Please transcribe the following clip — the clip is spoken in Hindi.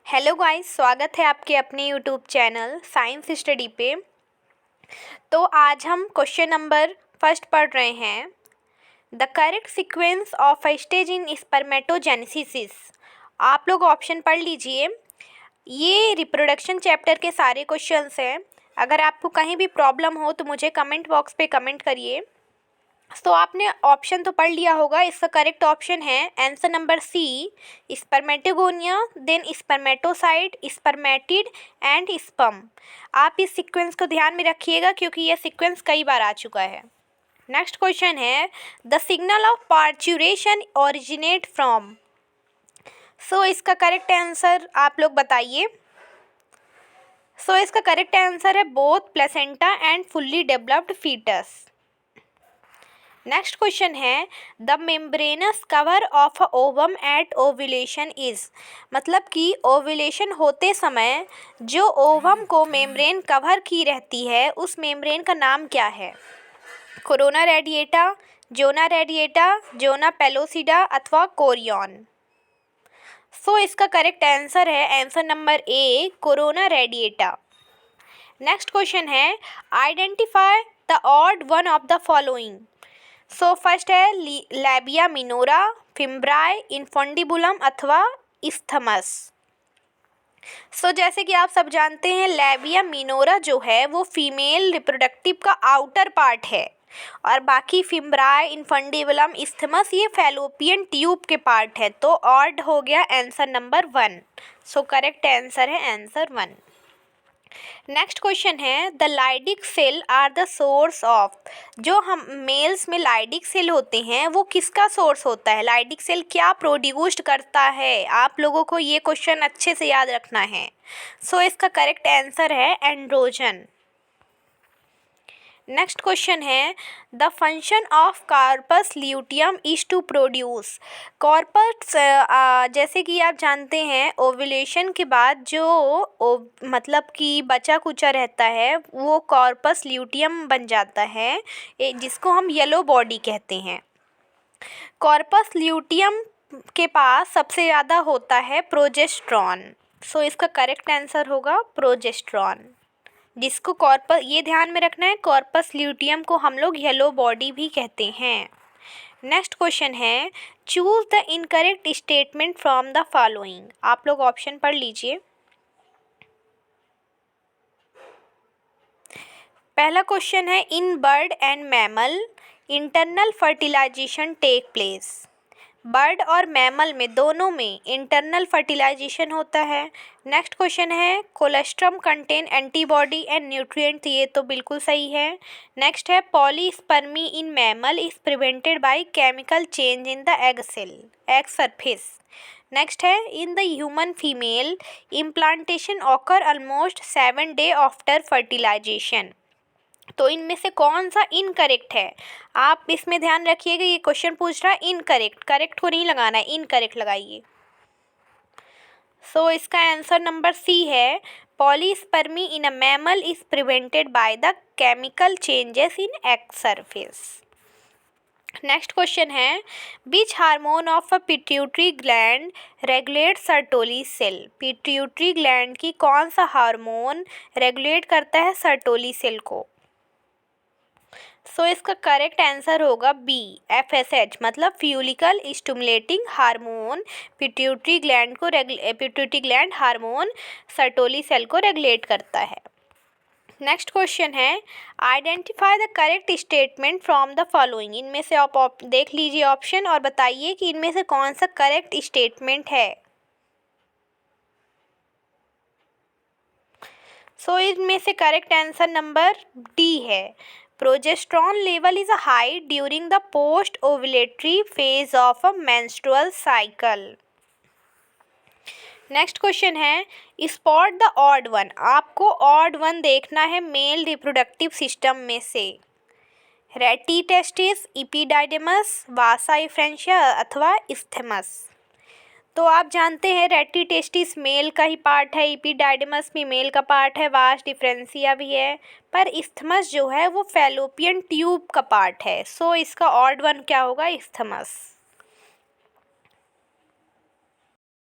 हेलो गाइस, स्वागत है आपके अपने यूट्यूब चैनल साइंस स्टडी पे। तो आज हम क्वेश्चन नंबर फर्स्ट पढ़ रहे हैं। The correct sequence of a stage in spermatogenesis. आप लोग ऑप्शन पढ़ लीजिए। ये रिप्रोडक्शन चैप्टर के सारे क्वेश्चंस हैं। अगर आपको कहीं भी प्रॉब्लम हो तो मुझे कमेंट बॉक्स पे कमेंट करिए। तो आपने ऑप्शन तो पढ़ लिया होगा। इसका करेक्ट ऑप्शन है answer number C, spermatogonia, then spermatocyte, spermatid and sperm. आप इस सीक्वेंस को ध्यान में रखिएगा क्योंकि यह सीक्वेंस कई बार आ चुका है। नेक्स्ट क्वेश्चन है the signal of parturition originate from. So इसका करेक्ट आंसर आप लोग बताइए। सो इसका करेक्ट आंसर है both placenta and fully developed foetus. Next question है the membranous cover of ovum at ovulation is. मतलब कि ओव्यूलेशन होते समय जो ओवम को मेम्ब्रेन कवर की रहती है उस मेम्ब्रेन का नाम क्या है? Corona radiata, zona radiata, zona pellucida अथवा कोरियन। सो इसका करेक्ट आंसर है answer number A, corona radiata. Next question है identify the odd one of the following. So first है लैबिया मिनोरा, फिम्ब्राई, इन्फोंडिबुलम अथवा इस्थमस। सो जैसे कि आप सब जानते हैं लैबिया मिनोरा जो है वो फीमेल रिप्रोडक्टिव का आउटर पार्ट है और बाकी फिम्ब्राई, इन्फोंडिबुलम, इस्थमस ये फैलोपियन ट्यूब के पार्ट है। तो ऑड हो गया answer number 1। So correct answer है आंसर 1। नेक्स्ट क्वेश्चन है the Leydig cell are the source of. जो हम मेल्स में लाइडिक सेल होते हैं वो किसका सोर्स होता है? लाइडिक सेल क्या प्रोड्यूस्ड करता है? आप लोगों को ये क्वेश्चन अच्छे से याद रखना है। सो इसका करेक्ट आंसर है एंड्रोजन। नेक्स्ट क्वेश्चन है the function of corpus luteum is to produce. Corpus जैसे कि आप जानते हैं ओव्यूलेशन के बाद जो मतलब कि बचा कुचा रहता है वो कॉर्पस ल्यूटियम बन जाता है, जिसको हम येलो बॉडी कहते हैं। कॉर्पस ल्यूटियम के पास सबसे ज़्यादा होता है प्रोजेस्टेरॉन। सो इसका करेक्ट आंसर होगा प्रोजेस्टेरॉन, जिसको कॉर्पस, ये ध्यान में रखना है, कॉर्पस ल्यूटियम को हम लोग येलो बॉडी भी कहते हैं। नेक्स्ट क्वेश्चन है choose the incorrect statement from the following. आप लोग ऑप्शन पढ़ लीजिए। पहला क्वेश्चन है in bird and mammal internal fertilisation take place. Bird और मैमल में दोनों में इंटरनल फर्टिलाइजेशन होता है। नेक्स्ट क्वेश्चन है colostrum contain antibody and nutrient. ये तो बिल्कुल सही है। नेक्स्ट है polyspermy in mammal is prevented by chemical change in the egg cell, egg surface. Next है in the human female implantation occur almost 7 days after fertilization. तो इनमें से कौन सा इनकरेक्ट है? आप इसमें ध्यान रखिएगा, ये क्वेश्चन पूछ रहा है इनकरेक्ट, करेक्ट को नहीं लगाना है, इनकरेक्ट लगाइए। सो इसका आंसर नंबर सी है polyspermy in a mammal is prevented by the chemical changes in egg surface. Next question है which hormone of a pituitary gland regulate Sertoli cell. Pituitary gland की कौन सा हार्मोन रेगुलेट करता है सर्टोली सेल को? सो इसका करेक्ट आंसर होगा बी, FSH, मतलब follicle stimulating hormone pituitary gland hormone Sertoli cell को रेगुलेट करता है। नेक्स्ट क्वेश्चन है identify the correct statement from the following. इनमें से आप देख लीजिए ऑप्शन और बताइए कि इनमें से कौन सा करेक्ट स्टेटमेंट है। सो इनमें से करेक्ट आंसर नंबर डी है progesterone level is high during the post ovulatory phase of a menstrual cycle. Next question है स्पॉट द ऑड वन। आपको ऑड वन देखना है मेल रिप्रोडक्टिव सिस्टम में से। रेटी टेस्टिस, इपिडाइडिमस, वासा एफ्रेंशिया अथवा इस्थेमस। तो आप जानते हैं रेटी टेस्टिस मेल का ही पार्ट है, इपिडाइडिमस भी मेल का पार्ट है, वास डिफरेंशिया भी है, पर इस्थमस जो है वो फैलोपियन ट्यूब का पार्ट है। सो इसका ऑड वन क्या होगा? इस्थमस।